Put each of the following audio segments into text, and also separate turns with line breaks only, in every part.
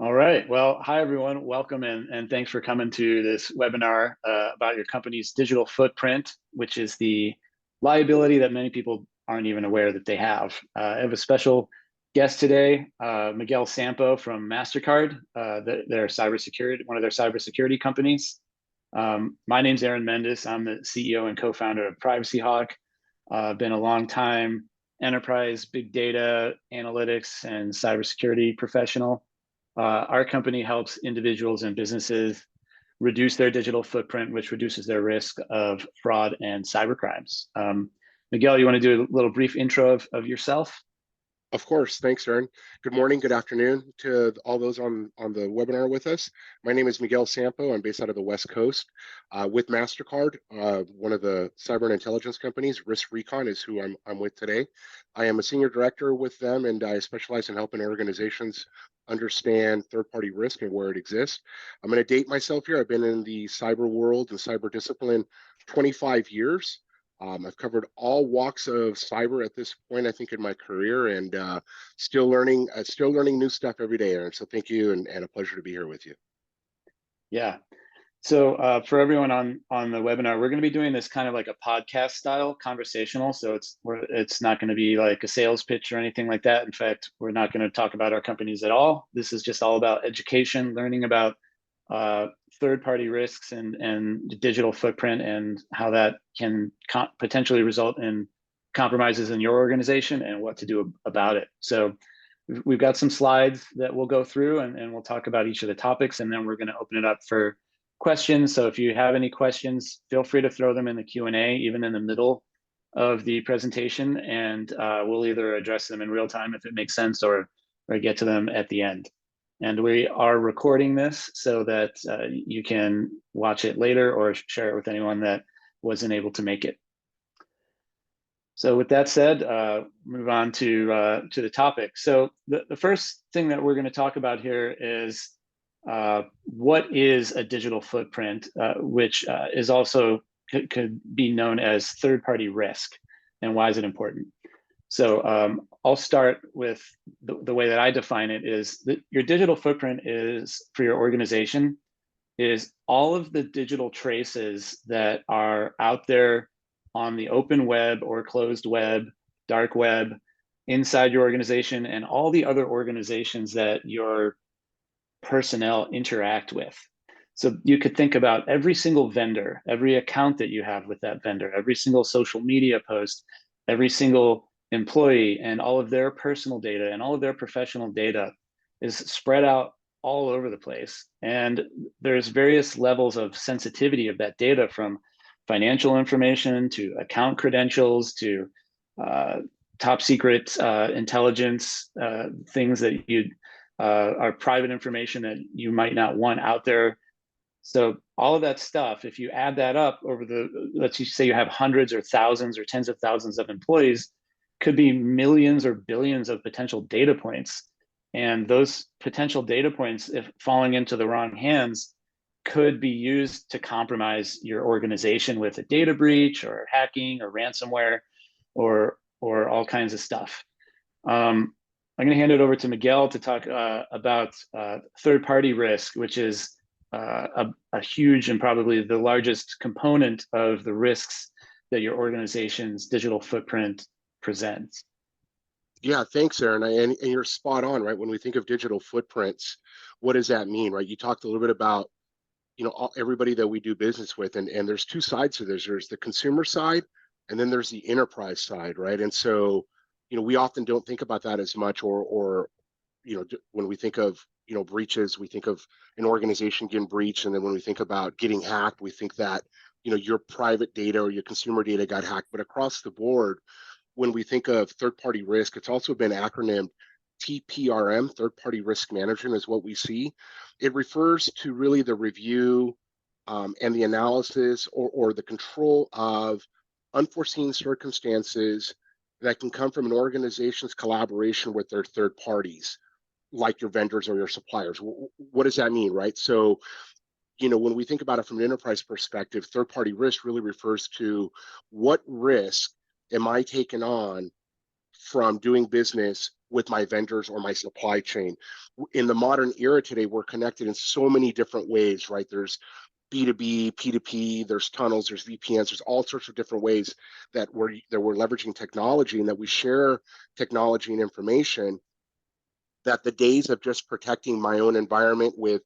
All right. Well, hi, everyone. Welcome and thanks for coming to this webinar about your company's digital footprint, which is the liability that many people aren't even aware that they have. I have a special guest today, Miguel Sampo from Mastercard, their cybersecurity, one of their cybersecurity companies. My name's Aaron Mendes. I'm the CEO and co-founder of Privacy Hawk. I've been a long time enterprise big data analytics and cybersecurity professional. Our company helps individuals and businesses reduce their digital footprint, which reduces their risk of fraud and cybercrimes. Miguel, you want to do a little brief intro of yourself?
Of course. Thanks, Aaron. Good morning, good afternoon to all those on the webinar with us. My name is Miguel Sampo. I'm based out of the West Coast with Mastercard, one of the cyber and intelligence companies. Risk Recon is who I'm with today. I am a senior director with them, and I specialize in helping organizations understand third-party risk and where it exists. I'm going to date myself here. I've been in the cyber world and cyber discipline 25 years. I've covered all walks of cyber at this point, I think, in my career, and still learning new stuff every day, Aaron. So thank you, and a pleasure to be here with you.
Yeah. So for everyone on the webinar, we're going to be doing this kind of like a podcast style conversational. So it's not going to be like a sales pitch or anything like that. In fact, we're not going to talk about our companies at all. This is just all about education, learning about third-party risks and digital footprint and how that can potentially result in compromises in your organization and what to do about it. So we've got some slides that we'll go through and we'll talk about each of the topics, and then we're going to open it up for questions. So if you have any questions, feel free to throw them in the Q&A, even in the middle of the presentation, and we'll either address them in real time if it makes sense or get to them at the end. And we are recording this so that you can watch it later or share it with anyone that wasn't able to make it. So with that said, move on to the topic. So the first thing that we're going to talk about here is what is a digital footprint, which is also could be known as third-party risk, and why is it important? So I'll start with the way that I define it is that your digital footprint is, for your organization, is all of the digital traces that are out there on the open web or closed web, dark web, inside your organization, and all the other organizations that your personnel interact with. So you could think about every single vendor, every account that you have with that vendor, every single social media post, every single employee, and all of their personal data and all of their professional data is spread out all over the place. And there's various levels of sensitivity of that data, from financial information to account credentials to top secret intelligence, things that you are private information that you might not want out there. So all of that stuff, if you add that up over let's just say you have hundreds or thousands or tens of thousands of employees, could be millions or billions of potential data points. And those potential data points, if falling into the wrong hands, could be used to compromise your organization with a data breach or hacking or ransomware or all kinds of stuff. I'm going to hand it over to Miguel to talk about third-party risk, which is a huge and probably the largest component of the risks that your organization's digital footprint presents.
Yeah, thanks, Aaron. And you're spot on, right? When we think of digital footprints, what does that mean, right? You talked a little bit about, everybody that we do business with, and there's two sides to this. There's the consumer side, and then there's the enterprise side, right? And so, we often don't think about that as much, or when we think of, breaches, we think of an organization getting breached, and then when we think about getting hacked, we think that, your private data or your consumer data got hacked. But across the board, when we think of third-party risk, it's also been acronymed TPRM, third-party risk management is what we see. It refers to really the review and the analysis or the control of unforeseen circumstances that can come from an organization's collaboration with their third parties, like your vendors or your suppliers. What does that mean, right? So, when we think about it from an enterprise perspective, third-party risk really refers to what risk am I taking on from doing business with my vendors or my supply chain. In the modern era today, we're connected in so many different ways, right? There's B2B, P2P, there's tunnels, there's VPNs, there's all sorts of different ways that we're leveraging technology, and that we share technology and information, that the days of just protecting my own environment with,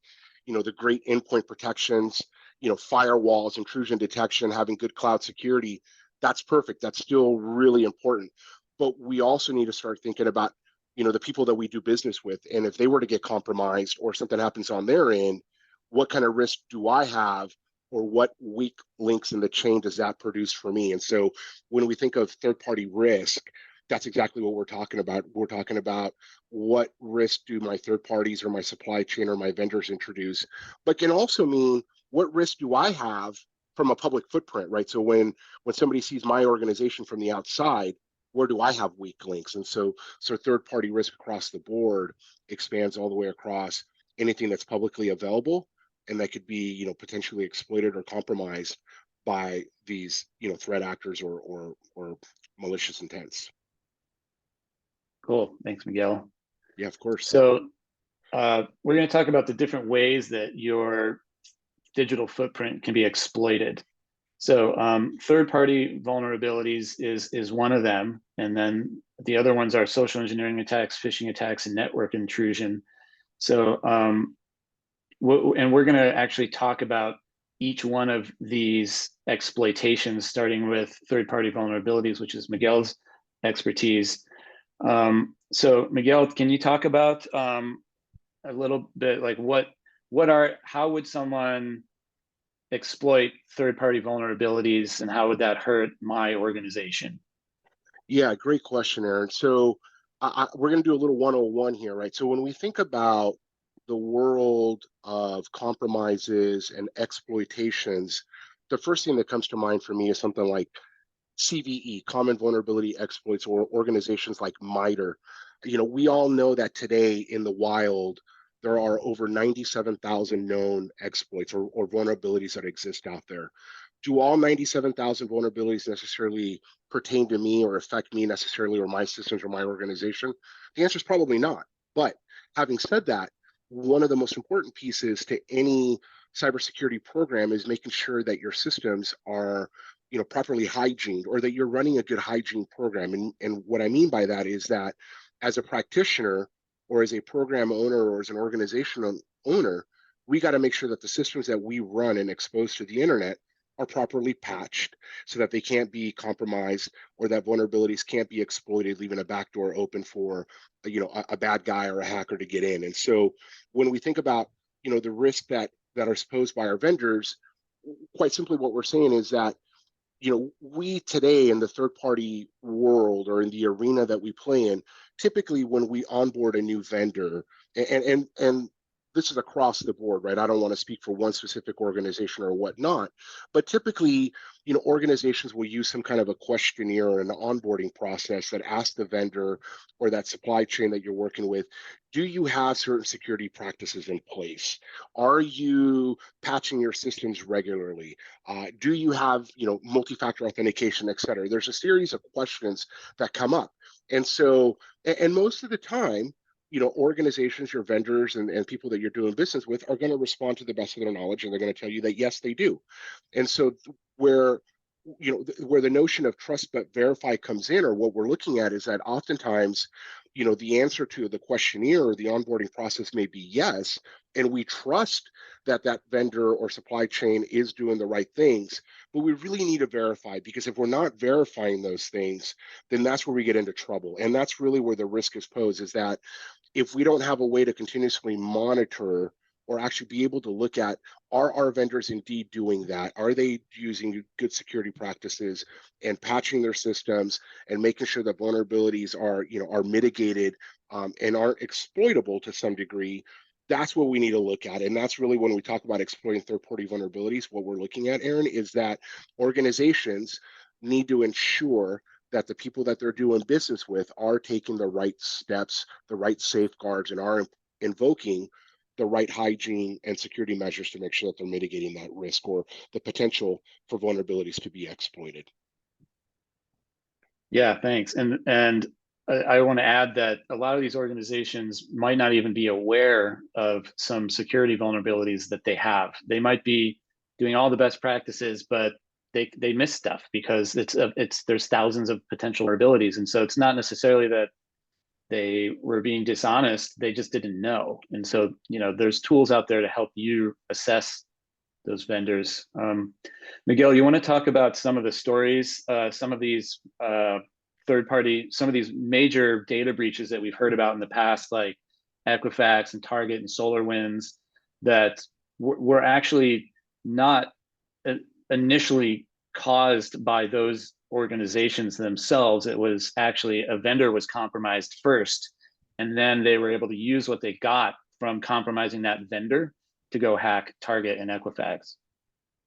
the great endpoint protections, firewalls, intrusion detection, having good cloud security, that's perfect. That's still really important. But we also need to start thinking about, the people that we do business with. And if they were to get compromised or something happens on their end, what kind of risk do I have, or what weak links in the chain does that produce for me? And so when we think of third-party risk, that's exactly what we're talking about. We're talking about what risk do my third parties or my supply chain or my vendors introduce, but can also mean what risk do I have from a public footprint, right? So when somebody sees my organization from the outside, where do I have weak links? And so third party risk across the board expands all the way across anything that's publicly available and that could be, potentially exploited or compromised by these, threat actors or malicious intents.
Cool. Thanks, Miguel.
Yeah, of course.
So we're going to talk about the different ways that your digital footprint can be exploited. So third-party vulnerabilities is one of them. And then the other ones are social engineering attacks, phishing attacks, and network intrusion. So, and we're going to actually talk about each one of these exploitations, starting with third-party vulnerabilities, which is Miguel's expertise. So Miguel, can you talk about a little bit like how would someone exploit third-party vulnerabilities, and how would that hurt my organization?
Yeah, great question, Aaron. So we're going to do a little 101 here, right? So when we think about the world of compromises and exploitations, the first thing that comes to mind for me is something like CVE, common vulnerability exploits, or organizations like MITRE. We all know that today in the wild, there are over 97,000 known exploits or vulnerabilities that exist out there. Do all 97,000 vulnerabilities necessarily pertain to me or affect me necessarily, or my systems or my organization? The answer is probably not. But having said that, one of the most important pieces to any cybersecurity program is making sure that your systems are properly hygiened, or that you're running a good hygiene program. And what I mean by that is that as a practitioner, or as a program owner, or as an organizational owner, we got to make sure that the systems that we run and expose to the internet are properly patched so that they can't be compromised, or that vulnerabilities can't be exploited, leaving a backdoor open for a bad guy or a hacker to get in. And so when we think about the risk that are posed by our vendors, quite simply what we're saying is that we today in the third party world, or in the arena that we play in, typically when we onboard a new vendor, and this is across the board, right? I don't want to speak for one specific organization or whatnot, but typically, organizations will use some kind of a questionnaire or an onboarding process that asks the vendor or that supply chain that you're working with, do you have certain security practices in place? Are you patching your systems regularly? Do you have, multi-factor authentication, et cetera? There's a series of questions that come up. And so, and most of the time, organizations, your vendors, and people that you're doing business with are going to respond to the best of their knowledge, and they're going to tell you that yes, they do. And so where the notion of trust but verify comes in, or what we're looking at, is that oftentimes, the answer to the questionnaire or the onboarding process may be yes, and we trust that vendor or supply chain is doing the right things, but we really need to verify, because if we're not verifying those things, then that's where we get into trouble. And that's really where the risk is posed, is that if we don't have a way to continuously monitor, or actually be able to look at, are our vendors indeed doing that? Are they using good security practices and patching their systems and making sure that vulnerabilities are mitigated and aren't exploitable to some degree? That's what we need to look at. And that's really when we talk about exploiting third-party vulnerabilities, what we're looking at, Aaron, is that organizations need to ensure that the people that they're doing business with are taking the right steps, the right safeguards, and are invoking the right hygiene and security measures to make sure that they're mitigating that risk or the potential for vulnerabilities to be exploited.
Yeah, thanks. And I want to add that a lot of these organizations might not even be aware of some security vulnerabilities that they have. They might be doing all the best practices, but they miss stuff because there's thousands of potential vulnerabilities, and so it's not necessarily that they were being dishonest. They just didn't know, and so there's tools out there to help you assess those vendors. Miguel, you want to talk about some of the stories, some of these some of these major data breaches that we've heard about in the past, like Equifax and Target and SolarWinds, that were actually not initially caused by those organizations themselves. It was actually a vendor was compromised first, and then they were able to use what they got from compromising that vendor to go hack Target and Equifax.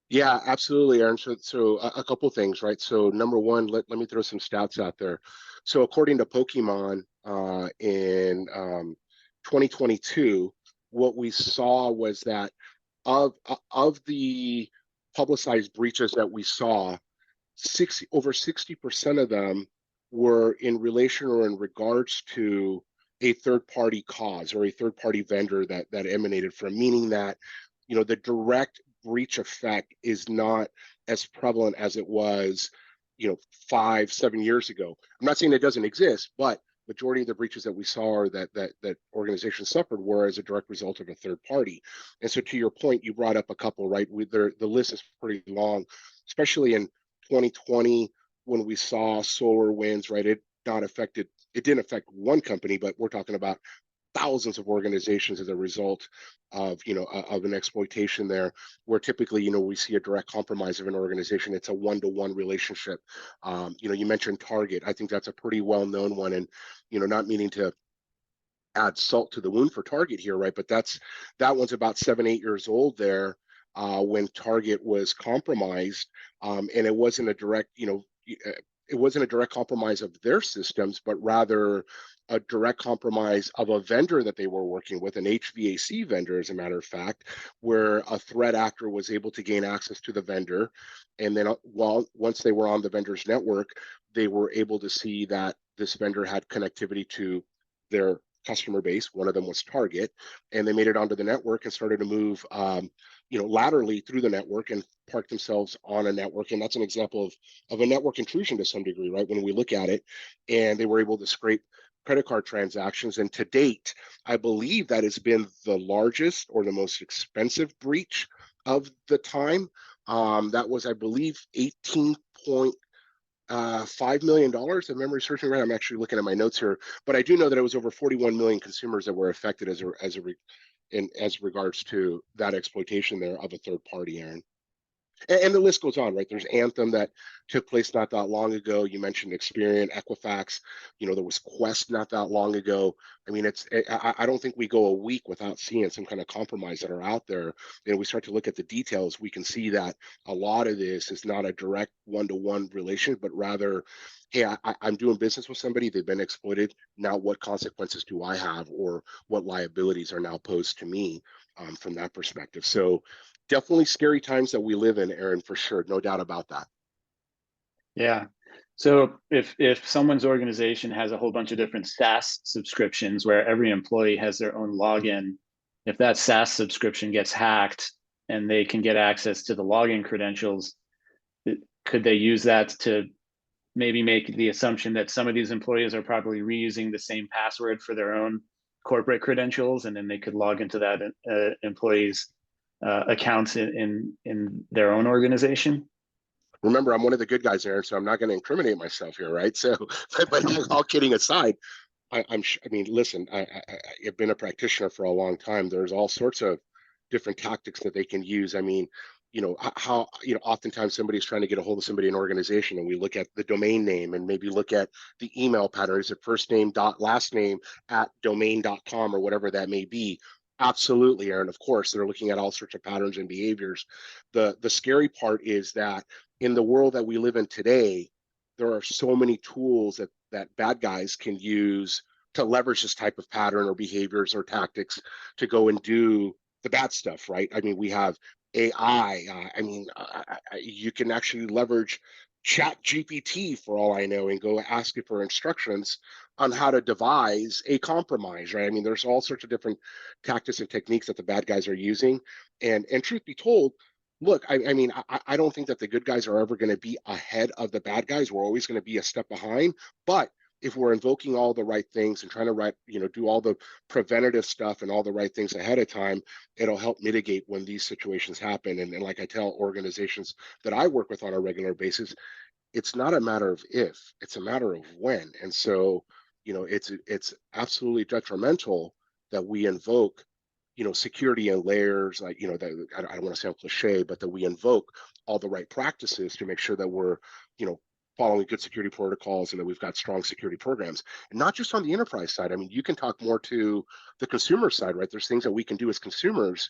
Yeah, absolutely, Aaron. So a couple things, right? So number one, let me throw some stats out there. So according to Pokemon, in 2022, what we saw was that of the publicized breaches that we saw, over 60% of them were in relation or in regards to a third-party cause or a third-party vendor that emanated from, meaning that the direct breach effect is not as prevalent as it was 5-7 years ago. I'm not saying it doesn't exist, but majority of the breaches that we saw or that organizations suffered were as a direct result of a third party. And so to your point, you brought up a couple, right? The list is pretty long, especially in 2020 when we saw SolarWinds, right? It didn't affect one company, but we're talking about thousands of organizations as a result of of an exploitation there, where typically we see a direct compromise of an organization. It's a one-to-one relationship. You mentioned Target. I think that's a pretty well-known one, and not meaning to add salt to the wound for Target here, right? But that one's about 7-8 years old there, when Target was compromised, and it wasn't a direct it wasn't a direct compromise of their systems, but rather a direct compromise of a vendor that they were working with, an HVAC vendor, as a matter of fact, where a threat actor was able to gain access to the vendor. And then once they were on the vendor's network, they were able to see that this vendor had connectivity to their customer base. One of them was Target, and they made it onto the network and started to move laterally through the network and park themselves on a network. And that's an example of a network intrusion to some degree, right? When we look at it, and they were able to scrape credit card transactions. And to date, I believe that has been the largest or the most expensive breach of the time. That was, I believe, $18.5 million. If memory serves me right, I'm actually looking at my notes here, but I do know that it was over 41 million consumers that were affected as regards to that exploitation there of a third party, Aaron. And the list goes on, right? There's Anthem that took place not that long ago. You mentioned Experian, Equifax. There was Quest not that long ago. I mean, I don't think we go a week without seeing some kind of compromise that are out there. And we start to look at the details, we can see that a lot of this is not a direct one-to-one relation, but rather, hey, I'm doing business with somebody, they've been exploited. Now, what consequences do I have, or what liabilities are now posed to me from that perspective? So definitely scary times that we live in, Aaron, for sure. No doubt about that.
Yeah. So if someone's organization has a whole bunch of different SaaS subscriptions where every employee has their own login, if that SaaS subscription gets hacked and they can get access to the login credentials, could they use that to maybe make the assumption that some of these employees are probably reusing the same password for their own corporate credentials, and then they could log into that employee's accounts in their own organization?
Remember, I'm one of the good guys, Aaron, so I'm not going to incriminate myself here, right? So, but all kidding aside, I mean, listen, I've been a practitioner for a long time. There's all sorts of different tactics that they can use. I mean, how oftentimes somebody's trying to get a hold of somebody in an organization, and we look at the domain name and maybe look at the email pattern. Is it first name dot last name at domain.com or whatever that may be? Absolutely, Aaron. Of course, they're looking at all sorts of patterns and behaviors. The scary part is that in the world that we live in today, there are so many tools that bad guys can use to leverage this type of pattern or behaviors or tactics to go and do the bad stuff, right? I mean, we have AI. You can actually leverage chat GPT for all I know and go ask it for instructions on how to devise a compromise, right? I mean, there's all sorts of different tactics and techniques that the bad guys are using. And truth be told, look, I mean, I don't think that the good guys are ever going to be ahead of the bad guys. We're always going to be a step behind. But if we're invoking all the right things and trying to do all the preventative stuff and all the right things ahead of time, it'll help mitigate when these situations happen. And like I tell organizations that I work with on a regular basis, it's not a matter of if, it's a matter of when. And so, it's absolutely detrimental that we invoke, security and layers, like, that I don't want to sound cliche, but that we invoke all the right practices to make sure that we're, following good security protocols and that we've got strong security programs. And not just on the enterprise side. I mean, you can talk more to the consumer side, right? There's things that we can do as consumers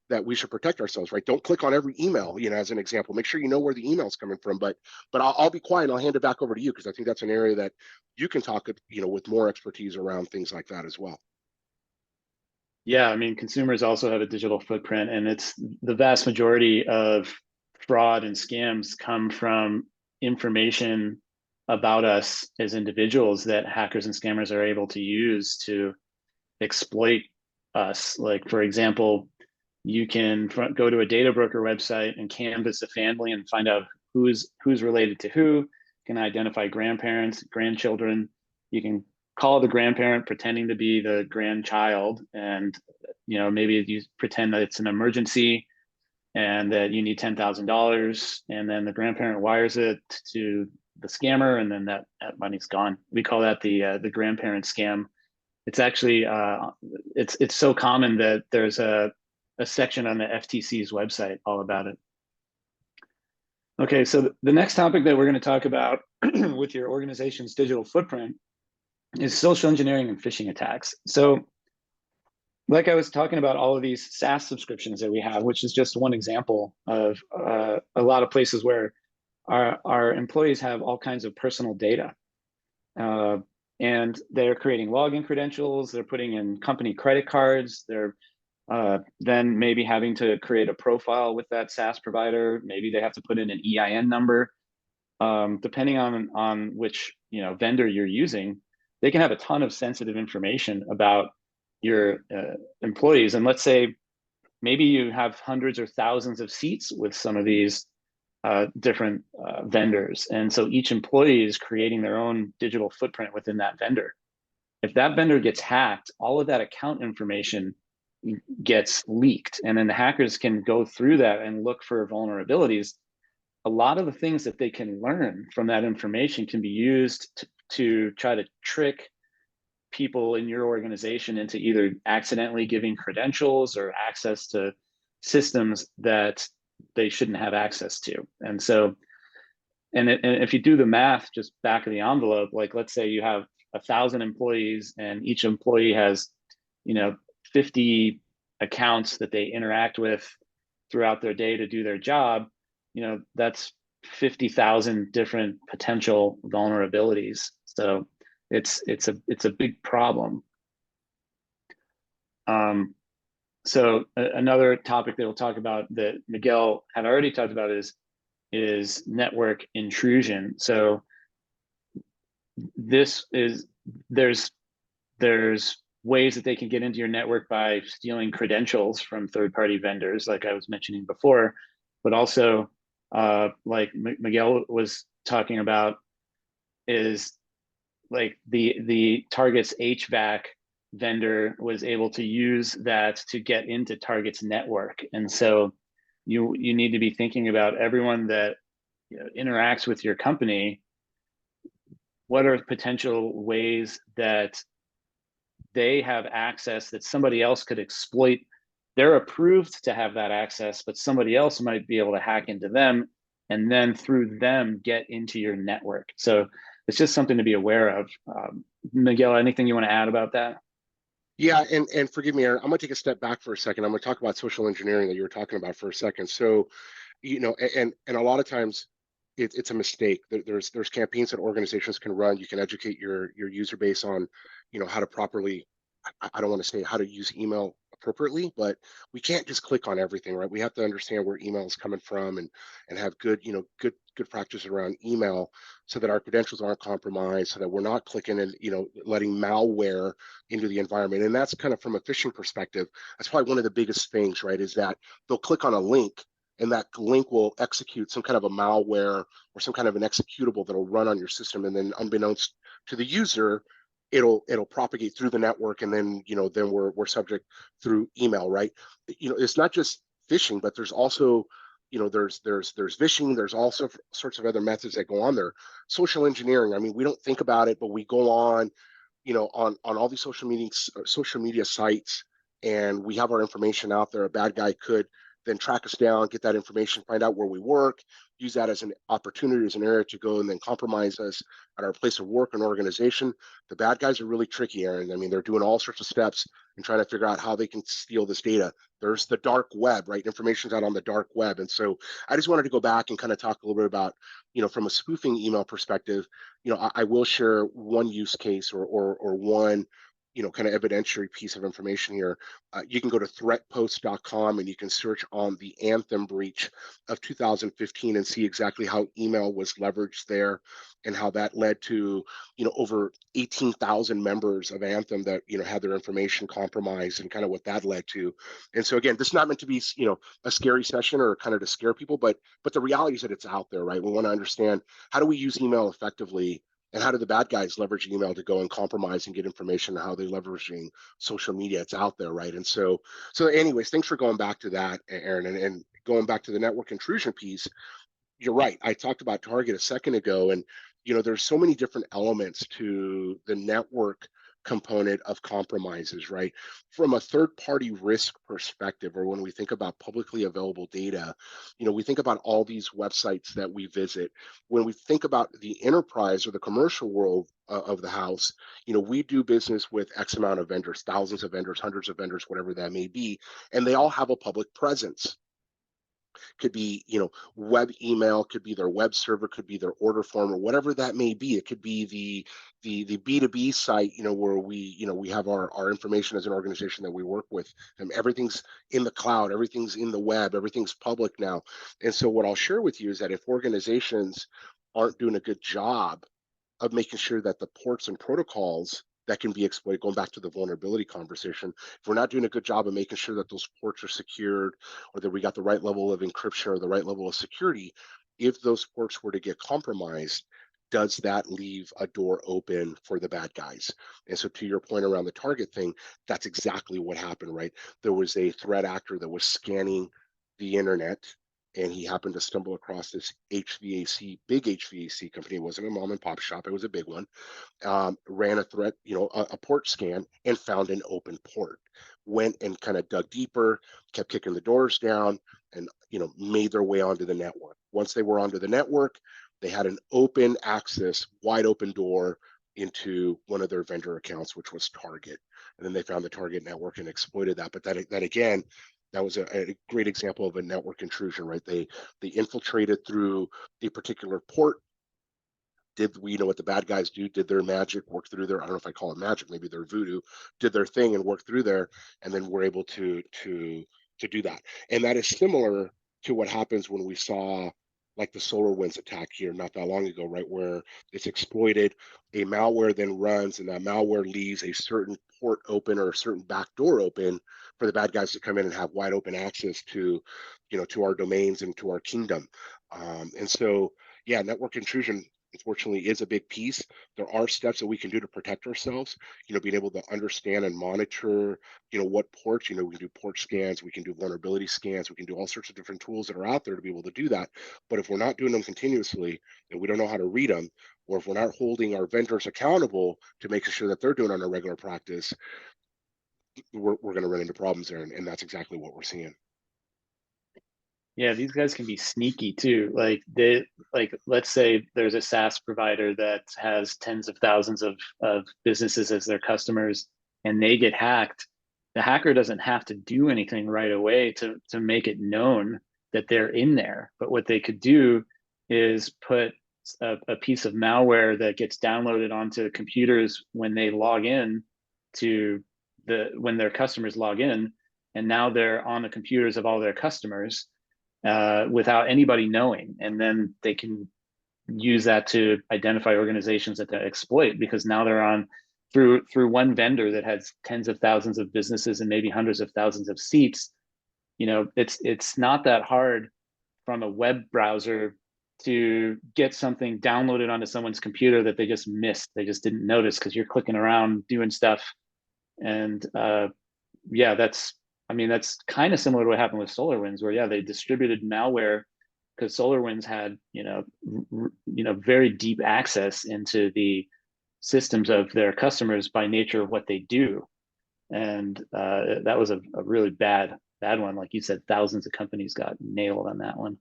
that we should protect ourselves, right? Don't click on every email, as an example. Make sure you know where the email's coming from. But I'll be quiet and I'll hand it back over to you, because I think that's an area that you can talk, with more expertise around things like that as well.
Yeah, I mean, consumers also have a digital footprint, and it's the vast majority of fraud and scams come from information about us as individuals that hackers and scammers are able to use to exploit us. Like, for example, you can go to a data broker website and canvass a family and find out who's related to who, can identify grandparents, grandchildren. You can call the grandparent pretending to be the grandchild, and maybe you pretend that it's an emergency and that you need $10,000, and then the grandparent wires it to the scammer, and then that money's gone. We call that the grandparent scam. It's actually it's so common that there's a section on the FTC's website all about it. Okay, so the next topic that we're going to talk about with your organization's digital footprint is social engineering and phishing attacks. So, like I was talking about, all of these SaaS subscriptions that we have, which is just one example of a lot of places where our employees have all kinds of personal data. And they're creating login credentials, they're putting in company credit cards, they're then maybe having to create a profile with that SaaS provider. Maybe they have to put in an EIN number. Depending on which vendor you're using, they can have a ton of sensitive information about your employees. And let's say maybe you have hundreds or thousands of seats with some of these different vendors. And so each employee is creating their own digital footprint within that vendor. If that vendor gets hacked, all of that account information gets leaked. And then the hackers can go through that and look for vulnerabilities. A lot of the things that they can learn from that information can be used to try to trick people in your organization into either accidentally giving credentials or access to systems that they shouldn't have access to. And so, and if you do the math, just back of the envelope, like let's say you have 1,000 employees and each employee has, 50 accounts that they interact with throughout their day to do their job, that's 50,000 different potential vulnerabilities. So it's a big problem. So another topic that we'll talk about that Miguel had already talked about is network intrusion. So there's ways that they can get into your network by stealing credentials from third-party vendors, like I was mentioning before, but also like Miguel was talking about, is like the Target's HVAC vendor was able to use that to get into Target's network. And so you need to be thinking about everyone that interacts with your company. What are potential ways that they have access that somebody else could exploit? They're approved to have that access, but somebody else might be able to hack into them and then through them get into your network. So it's just something to be aware of. Miguel, anything you want to add about that?
Yeah, and forgive me, Aaron, I'm going to take a step back for a second. I'm going to talk about social engineering that you were talking about for a second. So, and a lot of times it's a mistake. There's campaigns that organizations can run. You can educate your user base on, how to properly, I don't want to say how to use email appropriately, but we can't just click on everything, right? We have to understand where email is coming from, and have good, good practice around email, so that our credentials aren't compromised, so that we're not clicking and, letting malware into the environment. And that's kind of, from a phishing perspective, that's probably one of the biggest things, right? Is that they'll click on a link, and that link will execute some kind of a malware or some kind of an executable that'll run on your system, and then, unbeknownst to the user, it'll propagate through the network, and then, then we're subject through email, right? It's not just phishing, but there's also, there's phishing, there's also sorts of other methods that go on there. Social engineering, I mean, we don't think about it, but we go on, on all these social media sites, and we have our information out there. A bad guy could then track us down, get that information, find out where we work, use that as an opportunity, as an area to go and then compromise us at our place of work and organization. The bad guys are really tricky, Aaron. I mean, they're doing all sorts of steps and trying to figure out how they can steal this data. There's the dark web, right? Information's out on the dark web. And so I just wanted to go back and kind of talk a little bit about, from a spoofing email perspective, I will share one use case, or one, kind of evidentiary piece of information here. You can go to threatpost.com, and you can search on the Anthem breach of 2015 and see exactly how email was leveraged there, and how that led to, over 18,000 members of Anthem that, had their information compromised, and kind of what that led to. And so again, this is not meant to be, a scary session or kind of to scare people, but the reality is that it's out there, right? We want to understand, how do we use email effectively, and how do the bad guys leverage email to go and compromise and get information, and how they're leveraging social media? It's out there, right? And so anyways, thanks for going back to that, Aaron, and going back to the network intrusion piece. You're right. I talked about Target a second ago, and there's so many different elements to the network component of compromises, right? From a third-party risk perspective, or when we think about publicly available data, we think about all these websites that we visit. When we think about the enterprise or the commercial world of the house, we do business with X amount of vendors, thousands of vendors, hundreds of vendors, whatever that may be, and they all have a public presence. Could be, web email, could be their web server, could be their order form, or whatever that may be. It could be the B2B site, where we have our information as an organization that we work with, and everything's in the cloud, everything's in the web, everything's public now. And so what I'll share with you is that if organizations aren't doing a good job of making sure that the ports and protocols that can be exploited, going back to the vulnerability conversation, if we're not doing a good job of making sure that those ports are secured, or that we got the right level of encryption or the right level of security, if those ports were to get compromised, does that leave a door open for the bad guys? And so, to your point around the Target thing, that's exactly what happened, right? There was a threat actor that was scanning the internet, and he happened to stumble across this big HVAC company. It wasn't a mom and pop shop, it was a big one. Ran a threat, a port scan, and found an open port. Went and kind of dug deeper, kept kicking the doors down, and made their way onto the network. Once they were onto the network, they had an open access, wide open door into one of their vendor accounts, which was Target. And then they found the Target network and exploited that. But that again, that was a great example of a network intrusion, right? They infiltrated through a particular port. Did we know what the bad guys do? Did their magic, work through their, I don't know if I call it magic, maybe their voodoo, did their thing and work through there, and then we're able to do that. And that is similar to what happens when we saw like the SolarWinds attack here not that long ago, right? Where it's exploited, a malware then runs, and that malware leaves a certain port open or a certain back door open for the bad guys to come in and have wide open access to, to our domains and to our kingdom. And so, yeah, network intrusion unfortunately is a big piece. There are steps that we can do to protect ourselves, being able to understand and monitor, what ports, we can do port scans, we can do vulnerability scans, we can do all sorts of different tools that are out there to be able to do that. But if we're not doing them continuously, and we don't know how to read them, or if we're not holding our vendors accountable to making sure that they're doing on a regular practice, we're going to run into problems there. And that's exactly what we're seeing.
Yeah, these guys can be sneaky too. Let's say there's a SaaS provider that has tens of thousands of businesses as their customers, and they get hacked. The hacker doesn't have to do anything right away to make it known that they're in there. But what they could do is put a piece of malware that gets downloaded onto computers when they log in when their customers log in, and now they're on the computers of all their customers without anybody knowing, and then they can use that to identify organizations that they exploit, because now they're on through one vendor that has tens of thousands of businesses and maybe hundreds of thousands of seats. It's not that hard from a web browser to get something downloaded onto someone's computer that they just missed, they just didn't notice, because you're clicking around doing stuff. And yeah, that's kind of similar to what happened with SolarWinds, where they distributed malware because SolarWinds had very deep access into the systems of their customers by nature of what they do. And that was a really bad one. Like you said, thousands of companies got nailed on that one.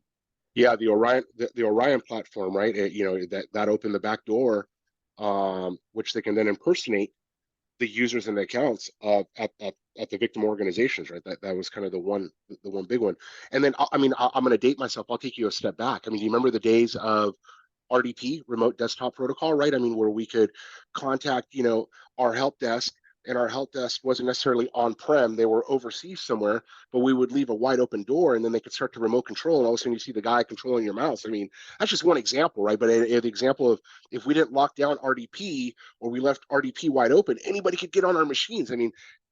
Yeah, the Orion platform, right? That opened the back door, which they can then impersonate the users and the accounts at the victim organizations, right? That was kind of the one big one. And then I'm going to date myself. I'll take you a step back. Do you remember the days of RDP, remote desktop protocol, right? Where we could contact, our help desk, and our help desk wasn't necessarily on-prem, they were overseas somewhere, but we would leave a wide open door, and then they could start to remote control, and all of a sudden you see the guy controlling your mouse. That's just one example, right? But the example of, if we didn't lock down RDP, or we left RDP wide open, anybody could get on our machines.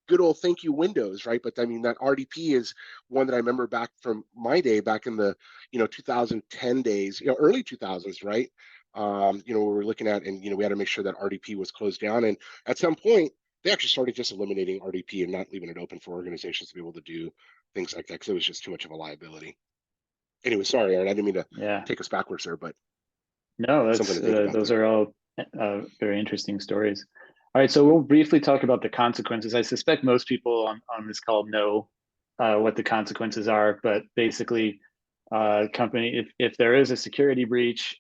Good old thank you Windows, right? But that RDP is one that I remember back from my day, back in the 2010 days, early 2000s, right? We were looking at, and we had to make sure that RDP was closed down, and at some point they actually started just eliminating RDP and not leaving it open for organizations to be able to do things like that, because it was just too much of a liability. Anyway, sorry, Aaron, I didn't mean to take us backwards there, but
no, that's something to think about. Those are all very interesting stories. All right, so we'll briefly talk about the consequences. I suspect most people on this call know what the consequences are, but basically, company, if there is a security breach,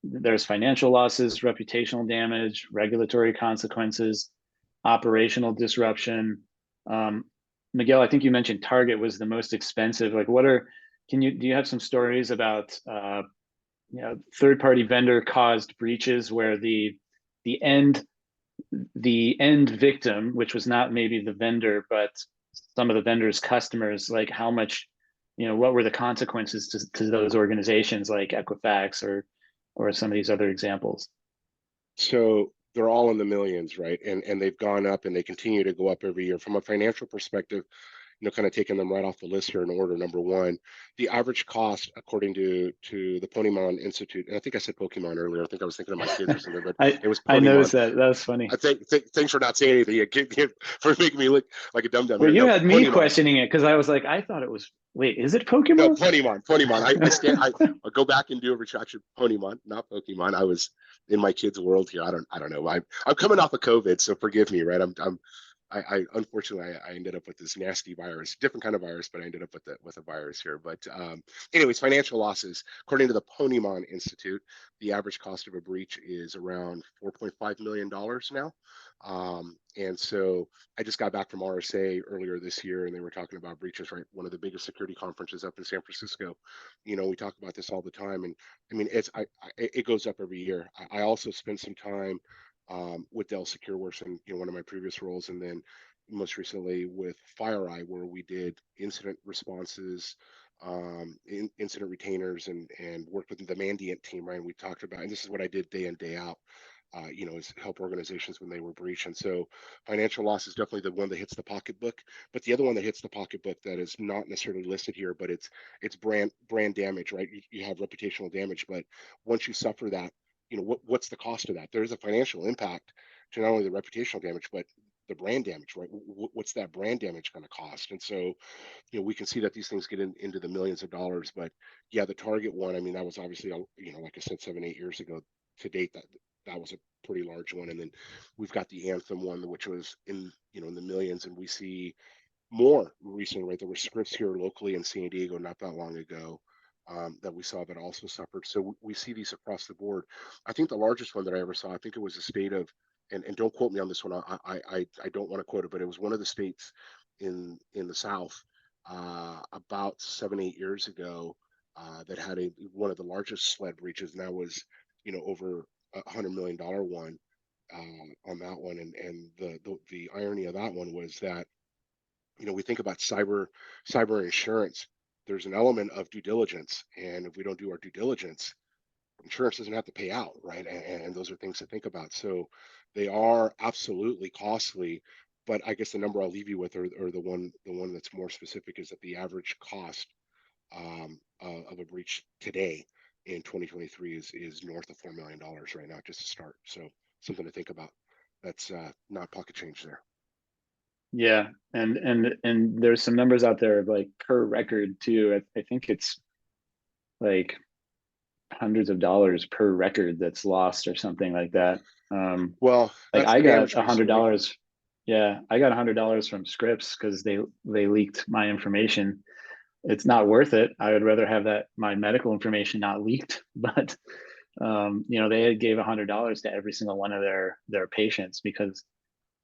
there's financial losses, reputational damage, regulatory consequences, operational disruption. Miguel, I think you mentioned Target was the most expensive. Like, do you have some stories about third-party vendor caused breaches where the end victim, which was not maybe the vendor, but some of the vendor's customers, like how much, what were the consequences to those organizations like Equifax or some of these other examples?
So they're all in the millions, right? And they've gone up, and they continue to go up every year. From a financial perspective, kind of taking them right off the list here in order. Number one, the average cost, according to the Pokemon Institute, and I think I said Pokemon earlier. I think I was thinking of my kids or something, but it was Pokemon.
I noticed that. That was funny.
I think thanks for not saying anything, for making me look like a dum-dum.
Well, you had me questioning it, because I was like, I thought it was, wait, is it Pokemon?
No, Pokemon. I'll go back and do a retraction. Pokemon, not Pokemon. I was in my kids' world here. I don't know. I'm coming off of COVID, so forgive me, right? I unfortunately I ended up with this nasty virus, different kind of virus, but I ended up with a virus here. But anyways, financial losses, according to the Pokemon Institute, the average cost of a breach is around $4.5 million now. And so I just got back from RSA earlier this year, and they were talking about breaches, right? One of the biggest security conferences up in San Francisco. We talk about this all the time, and it goes up every year. I also spent some time with Dell SecureWorks in one of my previous roles, and then most recently with FireEye, where we did incident responses, incident retainers, and worked with the Mandiant team, right? And we talked about, and this is what I did day in, day out, is help organizations when they were breached. And so financial loss is definitely the one that hits the pocketbook. But the other one that hits the pocketbook that is not necessarily listed here, but it's brand damage, right? You have reputational damage, but once you suffer that, what's the cost of that? There's a financial impact to not only the reputational damage, but the brand damage, right? What's that brand damage going to cost? And so, we can see that these things get into the millions of dollars. But yeah, the Target one, that was obviously, like I said, 7-8 years ago. To date, that was a pretty large one. And then we've got the Anthem one, which was in the millions, and we see more recently, right? There were scripts here locally in San Diego not that long ago. That we saw that also suffered. So we see these across the board. I think the largest one that I ever saw, I think it was the state of, and don't quote me on this one. I don't want to quote it, but it was one of the states in the South about 7-8 years ago that had one of the largest sled breaches, and that was over $100 million one on that one. And the irony of that one was that we think about cyber insurance. There's an element of due diligence, and if we don't do our due diligence, insurance doesn't have to pay out, right? And those are things to think about. So they are absolutely costly, but I guess the number I'll leave you with, or the one that's more specific, is that the average cost of a breach today in 2023 is north of $4 million right now, just to start. So something to think about. That's not pocket change there.
Yeah, and there's some numbers out there like per record too. I think it's like hundreds of dollars per record that's lost or something like that.
Well,
Like
that's
I
the
got
damage recently.
$100. Yeah, I got $100 from Scripps because they leaked my information. It's not worth it. I would rather have that my medical information not leaked. But they had gave $100 to every single one of their patients because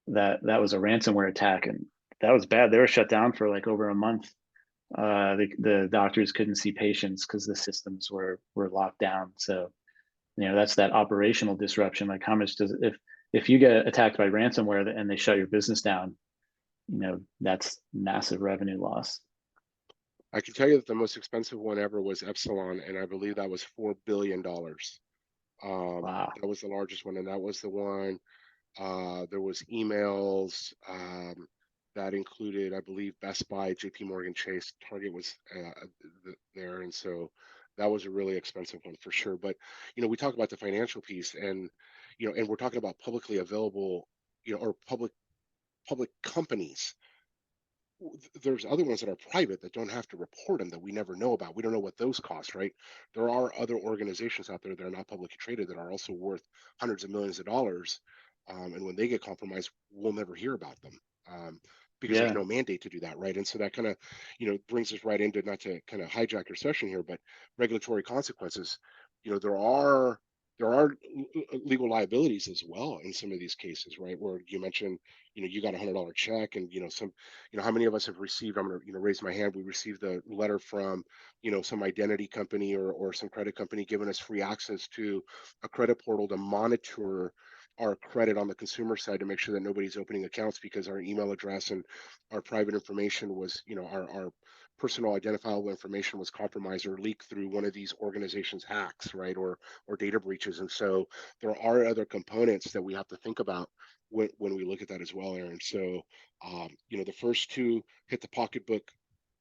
that was a ransomware attack, and that was bad. They were shut down for like over a month. The doctors couldn't see patients because the systems were locked down. So that's that operational disruption. Like how much does if you get attacked by ransomware and they shut your business down, that's massive revenue loss.
I can tell you that the most expensive one ever was Epsilon, and I believe that was $4 billion.
Wow.
That was the largest one, and that was the one. There was emails that included, I believe, Best Buy, JP Morgan Chase, Target was there, and so that was a really expensive one for sure. But we talk about the financial piece, and and we're talking about publicly available, or public companies. There's other ones that are private that don't have to report them, that we never know about. We don't know what those cost, right? There are other organizations out there that are not publicly traded that are also worth hundreds of millions of dollars. And when they get compromised, we'll never hear about them, because there's
Yeah.
no mandate to do that, right? And so that kind of, brings us right into, not to kind of hijack your session here, but regulatory consequences. There are legal liabilities as well in some of these cases, right? Where you mentioned, you got $100 check, and how many of us have received, I'm going to raise my hand, we received a letter from some identity company or some credit company giving us free access to a credit portal to monitor our credit on the consumer side, to make sure that nobody's opening accounts because our email address and our private information was, our personal identifiable information was compromised or leaked through one of these organizations' hacks, right? Or data breaches. And so there are other components that we have to think about when we look at that as well, Aaron. So the first two hit the pocketbook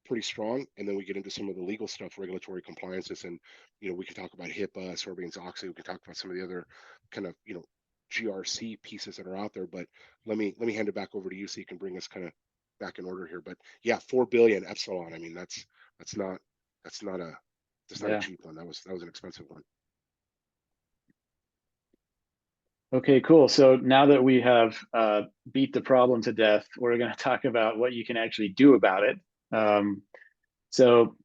pretty strong, and then we get into some of the legal stuff, regulatory compliances, and we can talk about HIPAA, Sarbanes-Oxley. We can talk about some of the other kind of GRC pieces that are out there. But let me hand it back over to you so you can bring us kind of back in order here. But yeah, 4 billion Epsilon. I mean, that's not a
Yeah.
cheap one. That was an expensive one.
Okay, cool. So now that we have beat the problem to death, we're going to talk about what you can actually do about it. So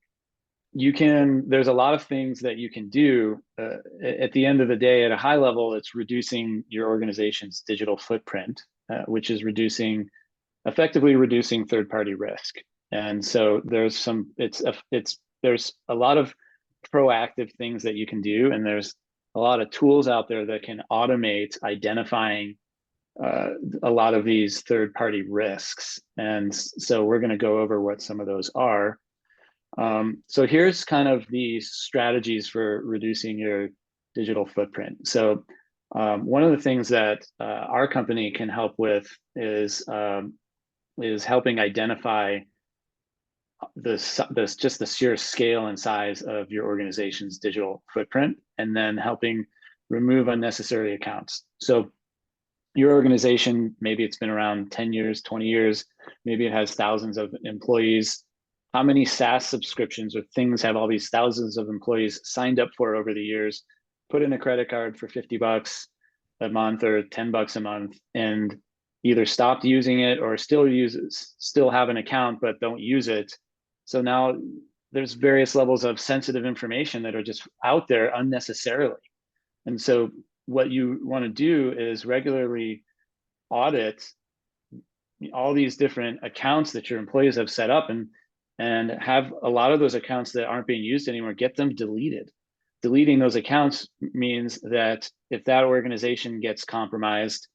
there's a lot of things that you can do. At the end of the day, at a high level, it's reducing your organization's digital footprint, which is effectively reducing third-party risk. And so there's a lot of proactive things that you can do, and there's a lot of tools out there that can automate identifying a lot of these third-party risks. And so we're going to go over what some of those are. So here's kind of the strategies for reducing your digital footprint. So one of the things that our company can help with is helping identify just the sheer scale and size of your organization's digital footprint, and then helping remove unnecessary accounts. So your organization, maybe it's been around 10 years, 20 years, maybe it has thousands of employees. How many SaaS subscriptions or things have all these thousands of employees signed up for over the years, put in a credit card for $50 a month or $10 a month, and either stopped using it or still have an account but don't use it? So now there's various levels of sensitive information that are just out there unnecessarily. And so what you want to do is regularly audit all these different accounts that your employees have set up, and have a lot of those accounts that aren't being used anymore, get them deleted. Deleting those accounts means that if that organization gets compromised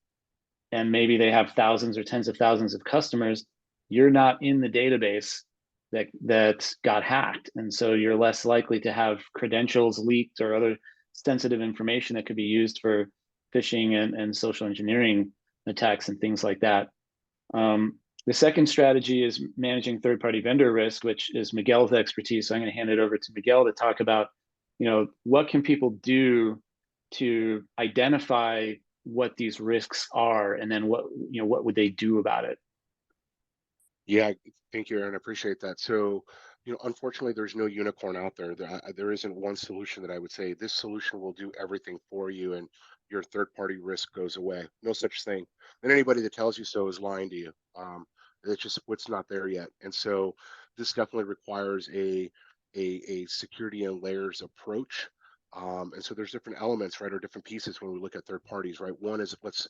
and maybe they have thousands or tens of thousands of customers, you're not in the database that got hacked, and so you're less likely to have credentials leaked or other sensitive information that could be used for phishing and social engineering attacks and things like that. The second strategy is managing third-party vendor risk, which is Miguel's expertise. So I'm going to hand it over to Miguel to talk about, what can people do to identify what these risks are, and then what would they do about it?
Yeah, thank you, Aaron. I appreciate that. So, unfortunately, there's no unicorn out there. There isn't one solution that I would say this solution will do everything for you and your third-party risk goes away. No such thing. And anybody that tells you so is lying to you. It's just what's not there yet. And so, this definitely requires a security and layers approach. And so there's different elements, right, or different pieces when we look at third parties, right? One is let's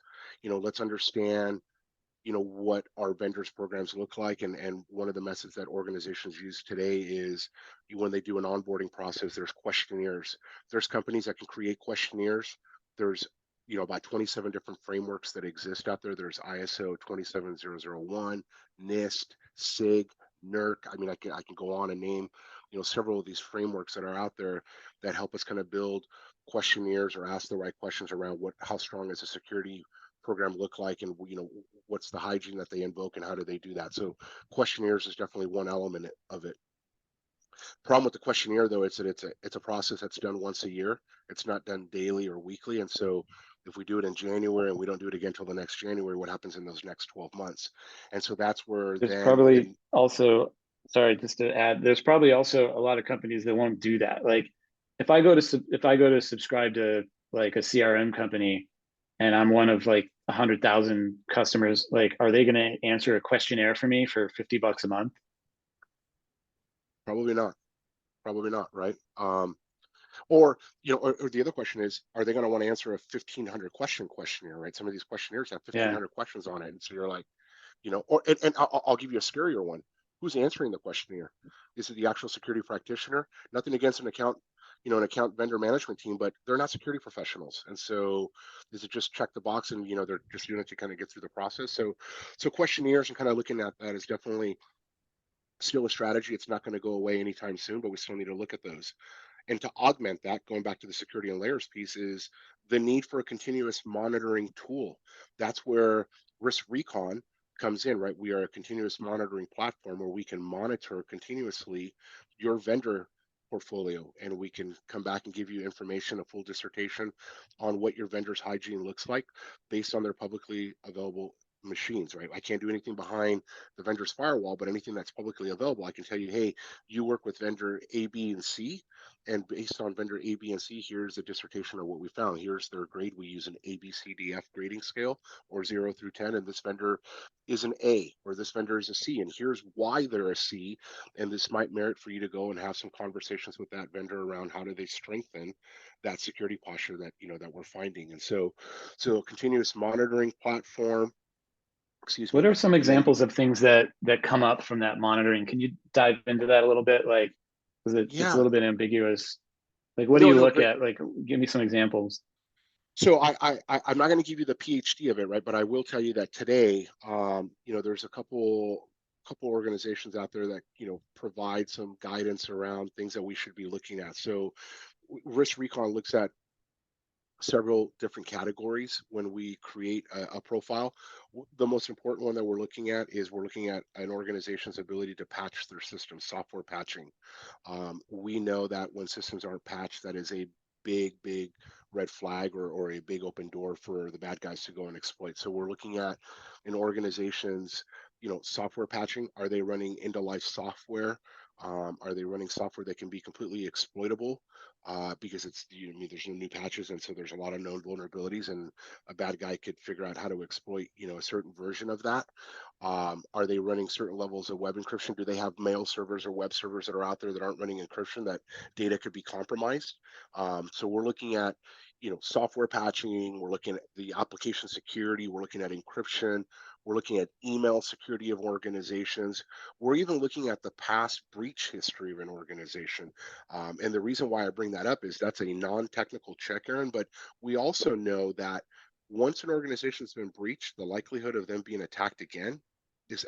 understand what our vendors programs look like, and one of the methods that organizations use today is when they do an onboarding process, there's questionnaires. There's companies that can create questionnaires. There's about 27 different frameworks that exist out there. There's ISO 27001, NIST, SIG, NERC. I mean, I can go on and name several of these frameworks that are out there that help us kind of build questionnaires or ask the right questions around how strong is a security program look like, and what's the hygiene that they invoke and how do they do that. So questionnaires is definitely one element of it. Problem with the questionnaire though is that it's a process that's done once a year. It's not done daily or weekly, and so if we do it in January and we don't do it again until the next January, what happens in those next 12 months? And so that's where
There's
then
probably also, sorry, just to add, there's probably also a lot of companies that won't do that. Like if I go to subscribe to like a CRM company, and I'm one of like 100,000 customers, like, are they going to answer a questionnaire for me for $50 a month?
probably not, right? Or or the other question is, are they going to want to answer a 1,500 question questionnaire, right? Some of these questionnaires have
Yeah.
1,500 questions on it, and so you're like, and I'll give you a scarier one. Who's answering the questionnaire? Is it the actual security practitioner? Nothing against an account, an account vendor management team, but they're not security professionals. And so is it just check the box and, they're just doing it to kind of get through the process? So questionnaires and kind of looking at that is definitely still a strategy. It's not going to go away anytime soon, but we still need to look at those. And to augment that, going back to the security and layers piece, is the need for a continuous monitoring tool. That's where Risk Recon comes in, right? We are a continuous monitoring platform where we can monitor continuously your vendor portfolio, and we can come back and give you information, a full dissertation on what your vendor's hygiene looks like based on their publicly available machines, right? I can't do anything behind the vendor's firewall, but anything that's publicly available, I can tell you, hey, you work with vendor A, B, and C, and based on vendor A, B, and C, here's a dissertation of what we found. Here's their grade. We use an A, B, C, D, F grading scale, or 0 through 10, and this vendor is an A, or this vendor is a C, and here's why they're a C, and this might merit for you to go and have some conversations with that vendor around how do they strengthen that security posture that that we're finding. And so a continuous monitoring platform, excuse
What
me,
are some
and then
examples of things that come up from that monitoring? Can you dive into that a little bit? Like, because it's a
yeah,
little bit ambiguous. Like, what do
no,
you
no,
look
great.
at? Like, give me some examples.
So I'm not going to give you the PhD of it, right? But I will tell you that today, there's a couple organizations out there that provide some guidance around things that we should be looking at. So Risk Recon looks at several different categories when we create a profile. The most important one that we're looking at is we're looking at an organization's ability to patch their system, software patching. We know that when systems aren't patched, that is a big red flag, or a big open door for the bad guys to go and exploit. So we're looking at an organization's software patching. Are they running end of life software? Are they running software that can be completely exploitable? Because there's no new patches, and so there's a lot of known vulnerabilities, and a bad guy could figure out how to exploit a certain version of that. Are they running certain levels of web encryption? Do they have mail servers or web servers that are out there that aren't running encryption, that data could be compromised? So we're looking at software patching, we're looking at the application security, we're looking at encryption, we're looking at email security of organizations, we're even looking at the past breach history of an organization. And the reason why I bring that up is that's a non-technical check, Aaron, but we also know that once an organization's been breached, the likelihood of them being attacked again is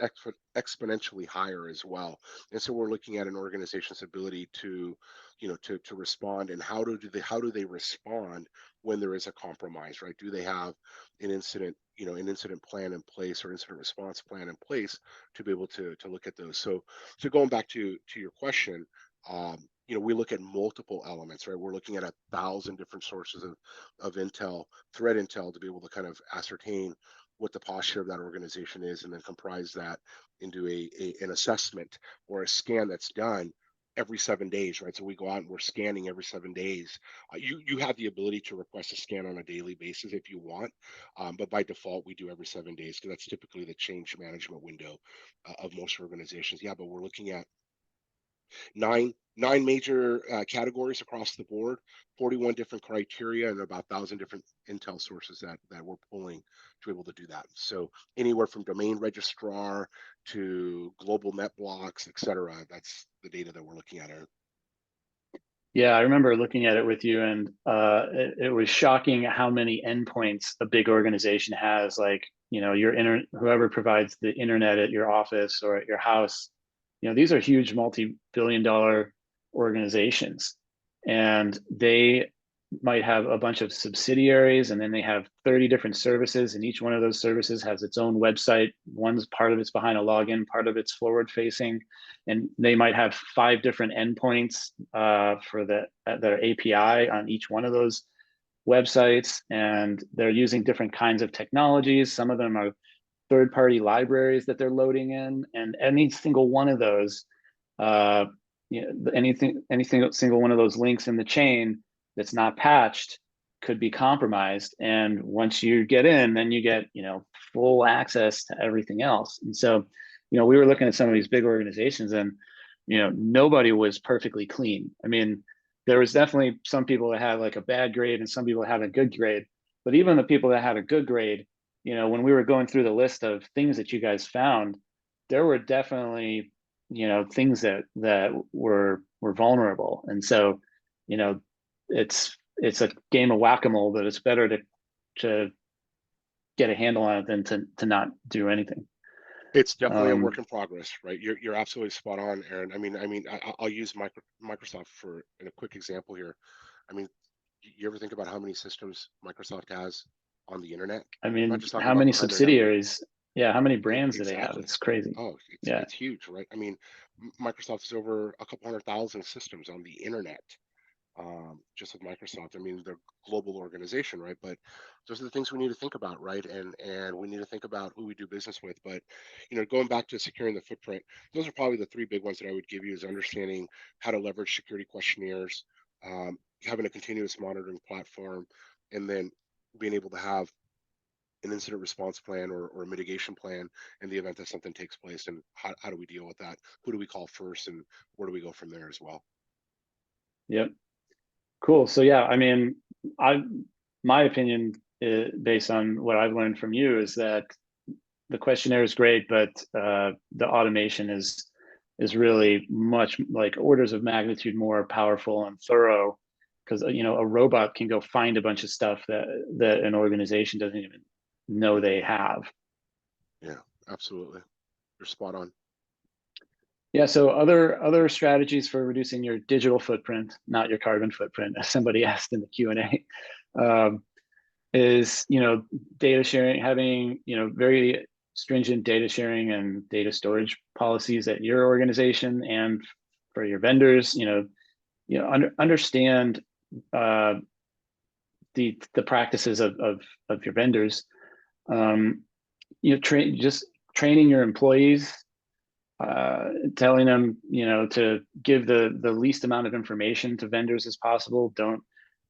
exponentially higher as well. And so we're looking at an organization's ability to, to respond, and how do they respond when there is a compromise, right? Do they have an incident plan in place, or incident response plan in place to be able to look at those? So going back to your question, we look at multiple elements, right? We're looking at 1,000 different sources of intel, threat intel, to be able to kind of ascertain what the posture of that organization is, and then comprise that into an assessment or a scan that's done every 7 days, right? So we go out and we're scanning every 7 days. You have the ability to request a scan on a daily basis if you want, but by default we do every 7 days, because that's typically the change management window of most organizations. Yeah, but we're looking at nine major categories across the board, 41 different criteria, and about 1,000 different intel sources that we're pulling to be able to do that. So anywhere from domain registrar to global net blocks, et cetera. That's the data that we're looking at, Aaron.
Yeah, I remember looking at it with you, and it was shocking how many endpoints a big organization has. Like, whoever provides the internet at your office or at your house, these are huge multi-billion-dollar organizations, and they might have a bunch of subsidiaries, and then they have 30 different services, and each one of those services has its own website. One's part of it's behind a login, part of it's forward facing, and they might have 5 different endpoints for their API on each one of those websites, and they're using different kinds of technologies. Some of them are third-party libraries that they're loading in, and any single one of those, anything single one of those links in the chain that's not patched could be compromised. And once you get in, then you get full access to everything else. And so, we were looking at some of these big organizations, and nobody was perfectly clean. I mean, there was definitely some people that had like a bad grade and some people that had a good grade. But even the people that had a good grade, when we were going through the list of things that you guys found, there were definitely, things that were vulnerable. And so, it's a game of whack-a-mole, but it's better to get a handle on it than to not do anything.
It's definitely a work in progress, right? You're absolutely spot on, Aaron. I'll use Microsoft for in a quick example here. I mean, you ever think about how many systems Microsoft has on the internet?
I
I'm not
mean,
just talking
how
about
many
behind their network.
subsidiaries? Yeah, how many brands do they have?
Exactly.
It's crazy.
Oh,
Yeah.
it's huge, right? I mean, Microsoft is over a couple 100,000 systems on the internet, just with Microsoft. I mean, they're a global organization, right? But those are the things we need to think about, right? And we need to think about who we do business with. But going back to securing the footprint, those are probably the 3 big ones that I would give you: is understanding how to leverage security questionnaires, having a continuous monitoring platform, and then being able to have an incident response plan or a mitigation plan in the event that something takes place. And how do we deal with that? Who do we call first, and where do we go from there as well?
Yep. Cool. So yeah, I mean, my opinion, based on what I've learned from you, is that the questionnaire is great, but the automation is really much, like, orders of magnitude more powerful and thorough, because a robot can go find a bunch of stuff that an organization doesn't even know they have.
Yeah, absolutely. You're spot on.
Yeah. So other strategies for reducing your digital footprint, not your carbon footprint, as somebody asked in the Q&A, is data sharing, having very stringent data sharing and data storage policies at your organization and for your vendors. Understand the practices of your vendors. Just training your employees, telling them to give the least amount of information to vendors as possible. Don't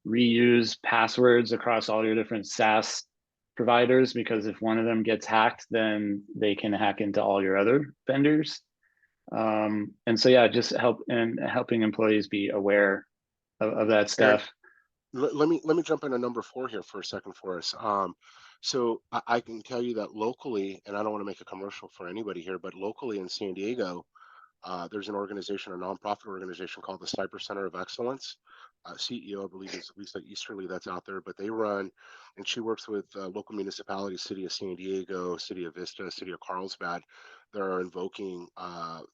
reuse passwords across all your different SaaS providers, because if one of them gets hacked, then they can hack into all your other vendors. And so yeah, just helping employees be aware of that
Aaron,
stuff.
let me jump into number 4 here for a second for us. So I can tell you that locally, and I don't want to make a commercial for anybody here, but locally in San Diego, there's an organization, a nonprofit organization called the Cyber Center of Excellence. CEO, I believe, is Lisa Easterly, that's out there, but they run, and she works with local municipalities, City of San Diego, City of Vista, City of Carlsbad, that are invoking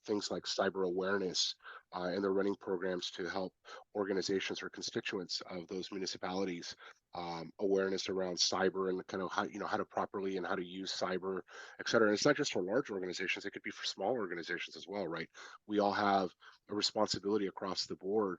things like cyber awareness, and they're running programs to help organizations or constituents of those municipalities awareness around cyber and kind of how, how to properly and how to use cyber, et cetera. And it's not just for large organizations; it could be for small organizations as well, right? We all have a responsibility across the board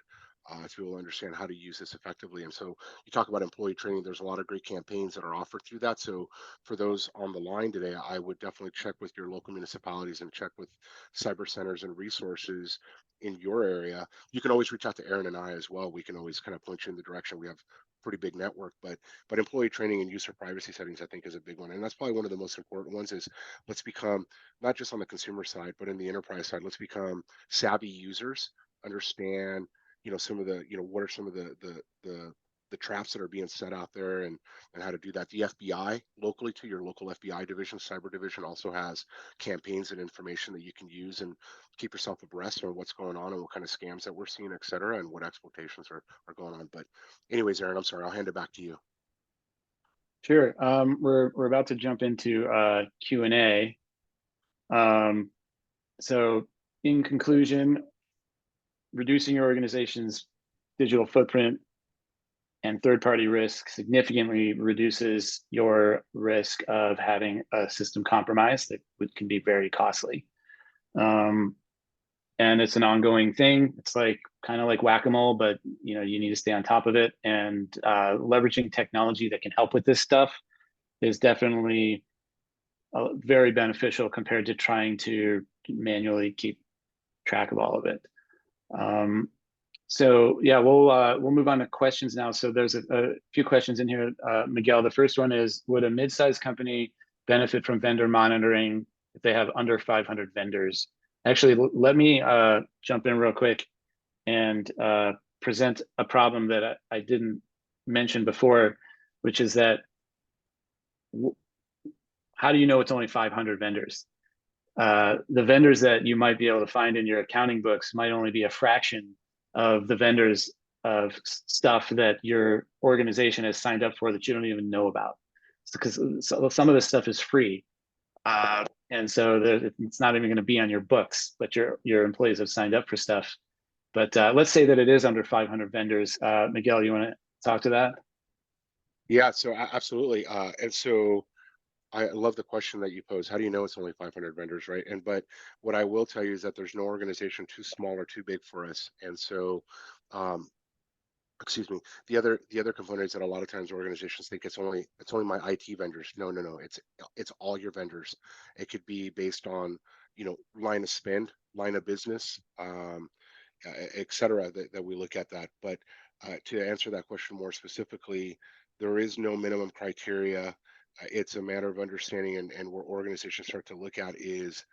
to be able to understand how to use this effectively. And so you talk about employee training, there's a lot of great campaigns that are offered through that. So for those on the line today, I would definitely check with your local municipalities and check with cyber centers and resources in your area. You can always reach out to Aaron and I as well. We can always kind of point you in the direction. We have a pretty big network, but employee training and user privacy settings, I think, is a big one. And that's probably one of the most important ones is let's become, not just on the consumer side, but in the enterprise side, let's become savvy users, understand some of the what are some of the traps that are being set out there, and how to do that. The FBI locally, to your local FBI division, cyber division, also has campaigns and information that you can use and keep yourself abreast of what's going on and what kind of scams that we're seeing, et cetera, and what exploitations are going on. But anyways, Aaron, I'm sorry, I'll hand it back to you.
Sure. We're about to jump into Q&A. So in conclusion, reducing your organization's digital footprint and third-party risk significantly reduces your risk of having a system compromised that can be very costly. And it's an ongoing thing. It's like kind of like whack-a-mole, but you need to stay on top of it. And leveraging technology that can help with this stuff is definitely very beneficial compared to trying to manually keep track of all of it. So yeah, we'll move on to questions now. So there's a few questions in here, Miguel. The first one is, would a mid-sized company benefit from vendor monitoring if they have under 500 vendors? Actually, let me jump in real quick and present a problem that I didn't mention before, which is that how do you know it's only 500 vendors? The vendors that you might be able to find in your accounting books might only be a fraction of the vendors of stuff that your organization has signed up for that you don't even know about. Because some of this stuff is free. And so it's not even going to be on your books, but your employees have signed up for stuff. But let's say that it is under 500 vendors. Miguel, you want to talk to that?
Yeah, so absolutely. And so I love the question that you pose. How do you know it's only 500 vendors, right? But what I will tell you is that there's no organization too small or too big for us. And so, excuse me, the other component is that a lot of times organizations think it's only my IT vendors. No, it's all your vendors. It could be based on line of spend, line of business, et cetera, that we look at that. But to answer that question more specifically, there is no minimum criteria. It's a matter of understanding, and where organizations start to look at is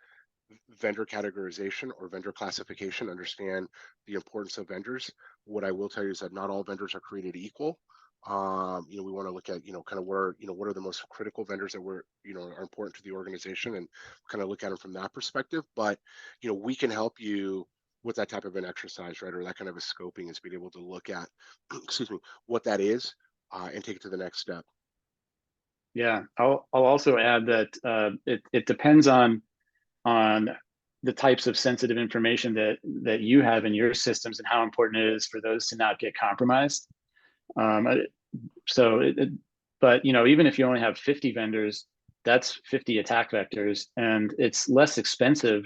vendor categorization or vendor classification, understand the importance of vendors. What I will tell you is that not all vendors are created equal. We want to look at, kind of where, what are the most critical vendors that are important to the organization, and kind of look at them from that perspective. But, we can help you with that type of an exercise, right? Or that kind of a scoping, is being able to look at, excuse me, what that is, and take it to the next step.
Yeah, I'll also add that it depends on the types of sensitive information that you have in your systems and how important it is for those to not get compromised. But even if you only have 50 vendors, that's 50 attack vectors, and it's less expensive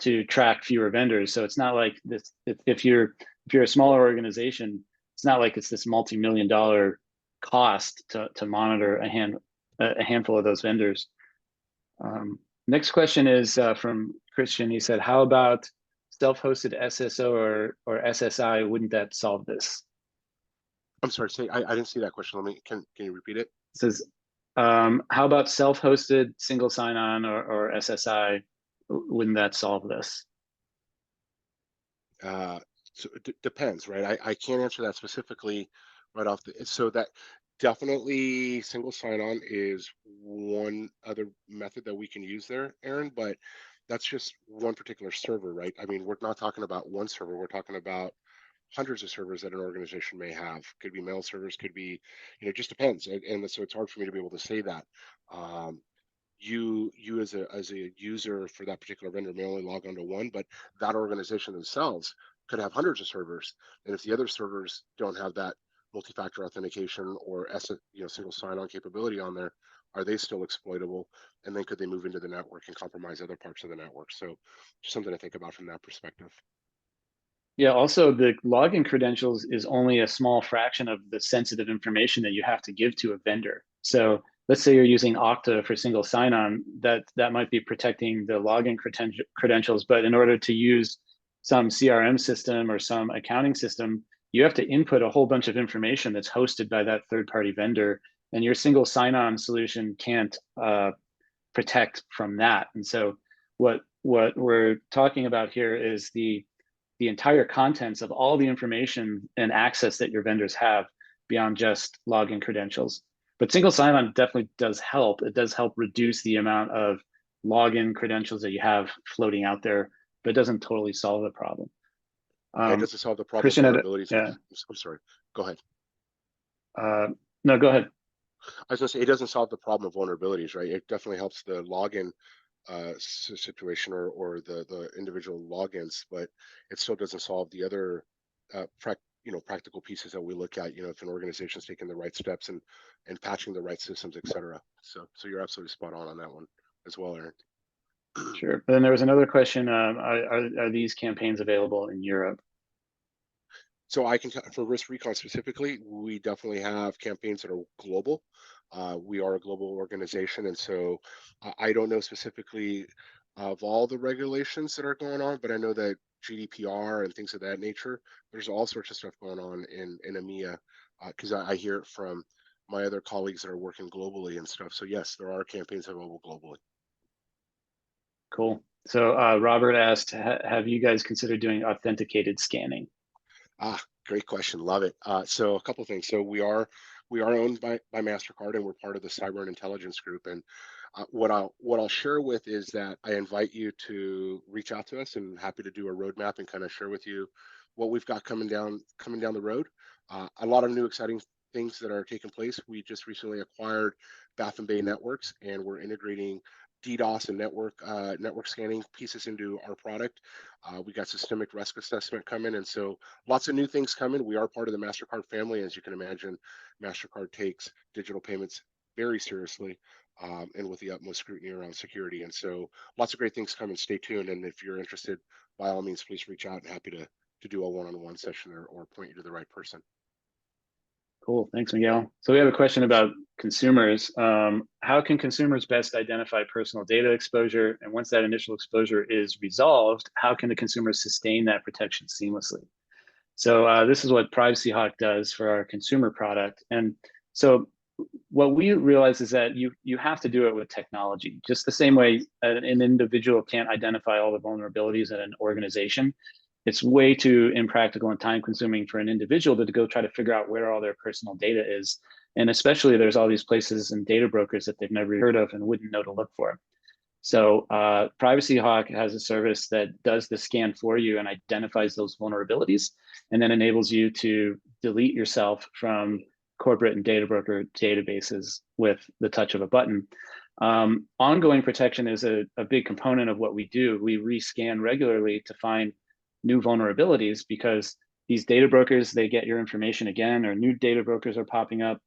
to track fewer vendors. So it's not like this. If you're a smaller organization, it's not like it's this multi-million-dollar cost to monitor a handful of those vendors. Next question is from Christian. He said, how about self-hosted SSO or SSI? Wouldn't that solve this?
I'm sorry, I didn't see that question. Can you repeat it?
It says, how about self-hosted single sign-on or SSI? Wouldn't that solve this?
So it depends, right? I can't answer that specifically right off so that definitely single sign-on is one other method that we can use there, Aaron, but that's just one particular server, right? I mean, we're not talking about one server, we're talking about hundreds of servers that an organization may have. Could be mail servers, could be, it just depends. And so it's hard for me to be able to say that. you as a user for that particular vendor may only log on to one, but that organization themselves could have hundreds of servers. And if the other servers don't have that multi-factor authentication or single sign-on capability on there, are they still exploitable? And then could they move into the network and compromise other parts of the network? So just something to think about from that perspective.
Yeah, also the login credentials is only a small fraction of the sensitive information that you have to give to a vendor. So let's say you're using Okta for single sign-on, that might be protecting the login credentials, but in order to use some CRM system or some accounting system, you have to input a whole bunch of information that's hosted by that third-party vendor, and your single sign-on solution can't protect from that. And so what we're talking about here is the entire contents of all the information and access that your vendors have beyond just login credentials. But single sign-on definitely does help. It does help reduce the amount of login credentials that you have floating out there, but it doesn't totally solve the problem.
It doesn't solve the problem
Christian,
vulnerabilities.
yeah.
I'm sorry. Go ahead.
No, go ahead.
I was going to say, it doesn't solve the problem of vulnerabilities, right? It definitely helps the login situation or the individual logins, but it still doesn't solve the other practical pieces that we look at. If an organization is taking the right steps and patching the right systems, et cetera. So you're absolutely spot on that one as well, Aaron.
Sure. But then there was another question: are these campaigns available in Europe?
So I can, for risk recon specifically, we definitely have campaigns that are global. We are a global organization, and so I don't know specifically of all the regulations that are going on, but I know that GDPR and things of that nature, there's all sorts of stuff going on in EMEA, because I hear it from my other colleagues that are working globally and stuff. So yes, there are campaigns available globally.
Cool. So Robert asked, have you guys considered doing authenticated scanning?
Great question. Love it. So a couple of things. So we are owned by Mastercard, and we're part of the Cyber and Intelligence Group. And what I'll share with is that I invite you to reach out to us, and happy to do a roadmap and kind of share with you what we've got coming down the road. A lot of new exciting things that are taking place. We just recently acquired Bath and Bay Networks, and we're integrating DDoS and network scanning pieces into our product. We got systemic risk assessment coming, and so lots of new things coming. We are part of the Mastercard family. As you can imagine, Mastercard takes digital payments very seriously, and with the utmost scrutiny around security. And so lots of great things coming. Stay tuned, and if you're interested, by all means, please reach out, and happy to do a one-on-one session or point you to the right person.
Cool. Thanks, Miguel. So we have a question about consumers. How can consumers best identify personal data exposure? And once that initial exposure is resolved, how can the consumer sustain that protection seamlessly? So this is what Privacy Hawk does for our consumer product. And so what we realize is that you have to do it with technology. Just the same way an individual can't identify all the vulnerabilities in an organization, it's way too impractical and time consuming for an individual to go try to figure out where all their personal data is. And especially there's all these places and data brokers that they've never heard of and wouldn't know to look for. So Privacy Hawk has a service that does the scan for you and identifies those vulnerabilities, and then enables you to delete yourself from corporate and data broker databases with the touch of a button. Ongoing protection is a big component of what we do. We rescan regularly to find new vulnerabilities because these data brokers, they get your information again, or new data brokers are popping up.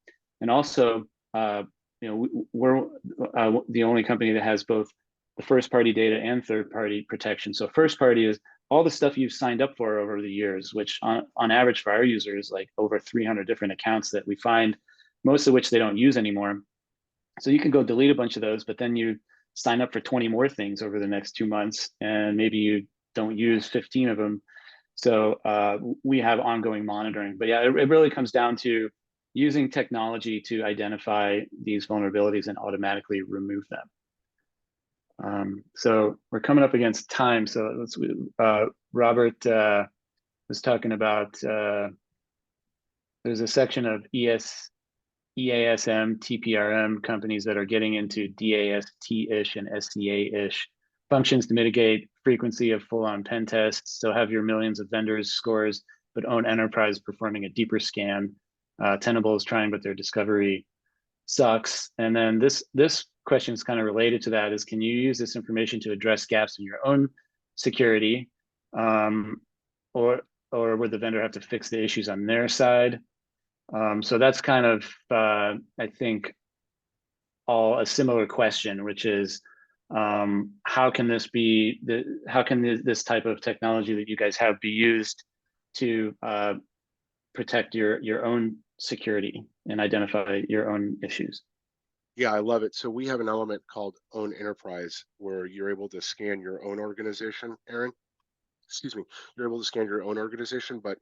And also, we're the only company that has both the first party data and third party protection. So first party is all the stuff you've signed up for over the years, which on average for our users, like over 300 different accounts that we find, most of which they don't use anymore. So you can go delete a bunch of those, but then you sign up for 20 more things over the next 2 months, and maybe you don't use 15 of them. So we have ongoing monitoring. But yeah, it really comes down to using technology to identify these vulnerabilities and automatically remove them. So we're coming up against time. So let's, Robert was talking about, there's a section of EASM, TPRM companies that are getting into DAST-ish and SCA-ish functions to mitigate frequency of full-on pen tests. So have your millions of vendors scores, but own enterprise performing a deeper scan. Tenable is trying with their discovery sucks. And then this question is kind of related to that: is can you use this information to address gaps in your own security, or would the vendor have to fix the issues on their side? So that's kind of I think all a similar question, which is how can this this type of technology that you guys have be used to protect your own security and identify your own issues?
Yeah, I love it. So we have an element called Own Enterprise where you're able to scan your own organization, Aaron. Excuse me. You're able to scan your own organization, but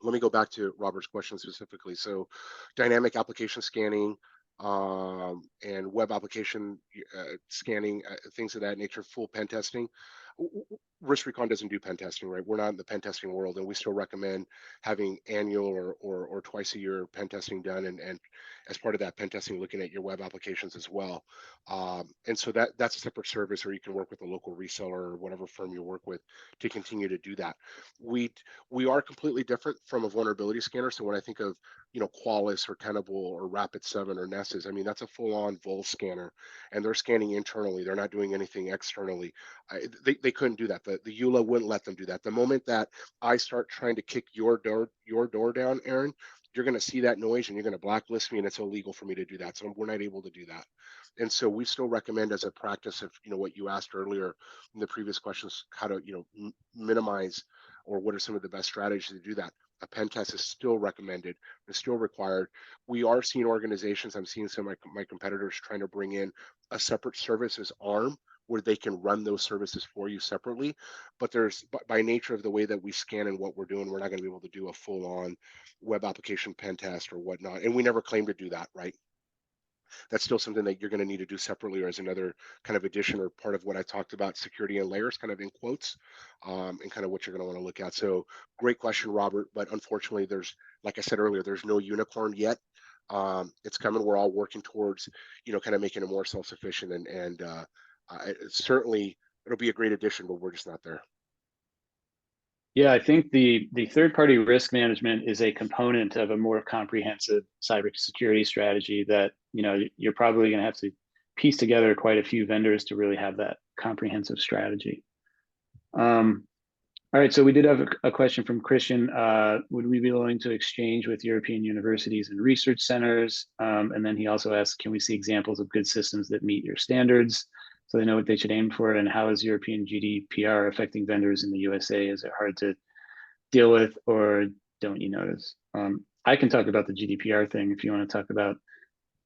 let me go back to Robert's question specifically. So dynamic application scanning, and web application scanning, things of that nature, full pen testing. Risk Recon doesn't do pen testing, right? We're not in the pen testing world, and we still recommend having annual or twice a year pen testing done, and as part of that pen testing, looking at your web applications as well. And so that's a separate service, or you can work with a local reseller or whatever firm you work with to continue to do that. We are completely different from a vulnerability scanner. So when I think of Qualys or Tenable or Rapid7 or Nessus, I mean that's a full-on Vol scanner, and they're scanning internally. They're not doing anything externally. They couldn't do that. The EULA wouldn't let them do that. The moment that I start trying to kick your door down, Aaron, you're going to see that noise and you're going to blacklist me, and it's illegal for me to do that. So we're not able to do that. And so we still recommend, as a practice of what you asked earlier in the previous questions, how to minimize, or what are some of the best strategies to do that. A pen test is still recommended. It's still required. We are seeing organizations, I'm seeing some of my competitors trying to bring in a separate services arm where they can run those services for you separately. But by nature of the way that we scan and what we're doing, we're not going to be able to do a full-on web application pen test or whatnot. And we never claim to do that, right? That's still something that you're going to need to do separately, or as another kind of addition or part of what I talked about, security and layers, kind of in quotes, and kind of what you're going to want to look at. So great question, Robert. But unfortunately, like I said earlier, there's no unicorn yet. It's coming. We're all working towards, kind of making it more self-sufficient, and certainly it'll be a great addition, but we're just not there.
Yeah, I think the third-party risk management is a component of a more comprehensive cybersecurity strategy that you're probably going to have to piece together quite a few vendors to really have that comprehensive strategy. All right, so we did have a question from Christian. Would we be willing to exchange with European universities and research centers? And then he also asked, can we see examples of good systems that meet your standards so they know what they should aim for? And how is European GDPR affecting vendors in the USA? Is it hard to deal with, or don't you notice? I can talk about the GDPR thing if you want to talk about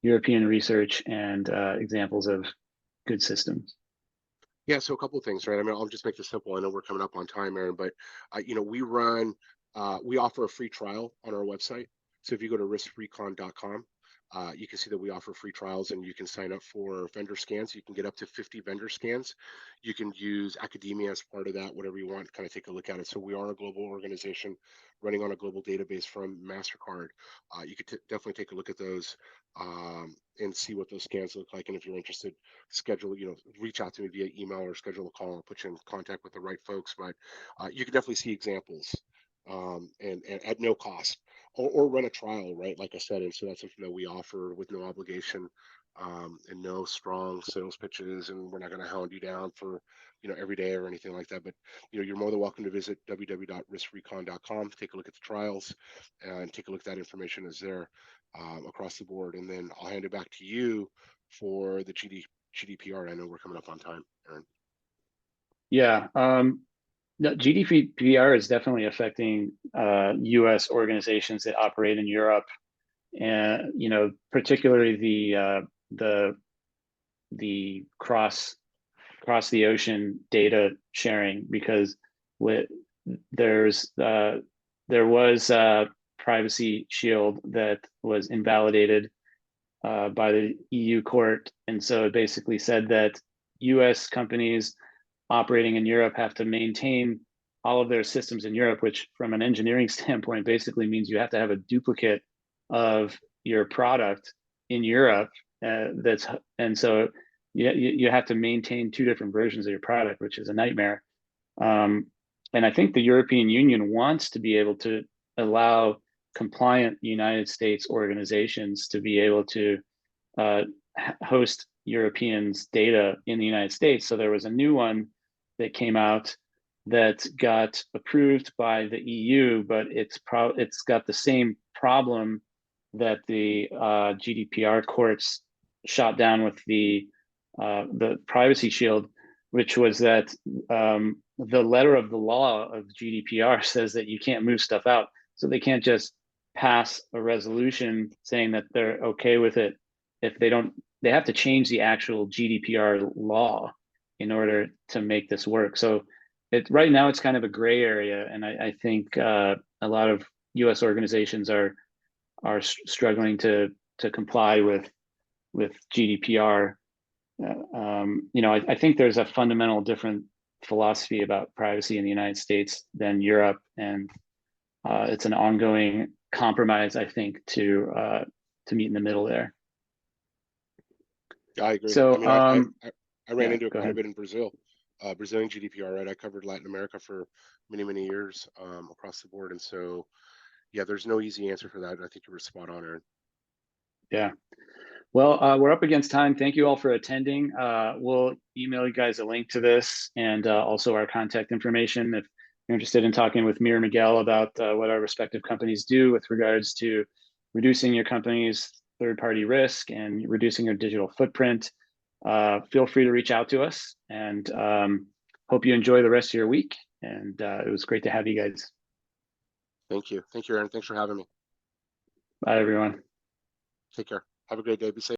European research and examples of good systems.
Yeah, so a couple of things, right? I mean, I'll just make this simple. I know we're coming up on time, Aaron, but we offer a free trial on our website. So if you go to riskrecon.com, you can see that we offer free trials, and you can sign up for vendor scans. You can get up to 50 vendor scans. You can use academia as part of that, whatever you want, kind of take a look at it. So we are a global organization running on a global database from Mastercard. You could definitely take a look at those and see what those scans look like. And if you're interested, reach out to me via email or schedule a call. I'll put you in contact with the right folks. But you can definitely see examples and at no cost. Or run a trial, right? Like I said, and so that's something that we offer with no obligation, and no strong sales pitches, and we're not going to hound you down for every day or anything like that. But you're more than welcome to visit www.riskrecon.com, take a look at the trials, and take a look at that information is there across the board. And then I'll hand it back to you for the GDPR. I know we're coming up on time, Aaron.
Yeah. No, GDPR is definitely affecting U.S. organizations that operate in Europe, and particularly the cross the ocean data sharing, because there was a privacy shield that was invalidated by the EU court, and so it basically said that U.S. companies operating in Europe have to maintain all of their systems in Europe, which from an engineering standpoint basically means you have to have a duplicate of your product in Europe. And so you have to maintain two different versions of your product, which is a nightmare. And I think the European Union wants to be able to allow compliant United States organizations to be able to host Europeans' data in the United States. So there was a new one that came out that got approved by the EU, but it's got the same problem that the GDPR courts shot down with the Privacy Shield, which was that the letter of the law of GDPR says that you can't move stuff out. So they can't just pass a resolution saying that they're okay with it if they don't. They have to change the actual GDPR law in order to make this work. So right now it's kind of a gray area, and I think a lot of U.S. organizations are struggling to comply with GDPR. I think there's a fundamental different philosophy about privacy in the United States than Europe, and it's an ongoing compromise, I think, to meet in the middle there.
I agree.
So,
I ran into it
go
quite
ahead.
a bit in Brazil, Brazilian GDPR, right? I covered Latin America for many years across the board. And so, yeah, there's no easy answer for that. I think you were spot on, Aaron.
Yeah. Well, we're up against time. Thank you all for attending. We'll email you guys a link to this and also our contact information if you're interested in talking with me or Miguel about what our respective companies do with regards to reducing your company's third-party risk and reducing your digital footprint. Feel free to reach out to us, and hope you enjoy the rest of your week. And it was great to have you guys.
Thank you, Aaron. Thanks for having me.
Bye, everyone.
Take care. Have a great day. Be safe.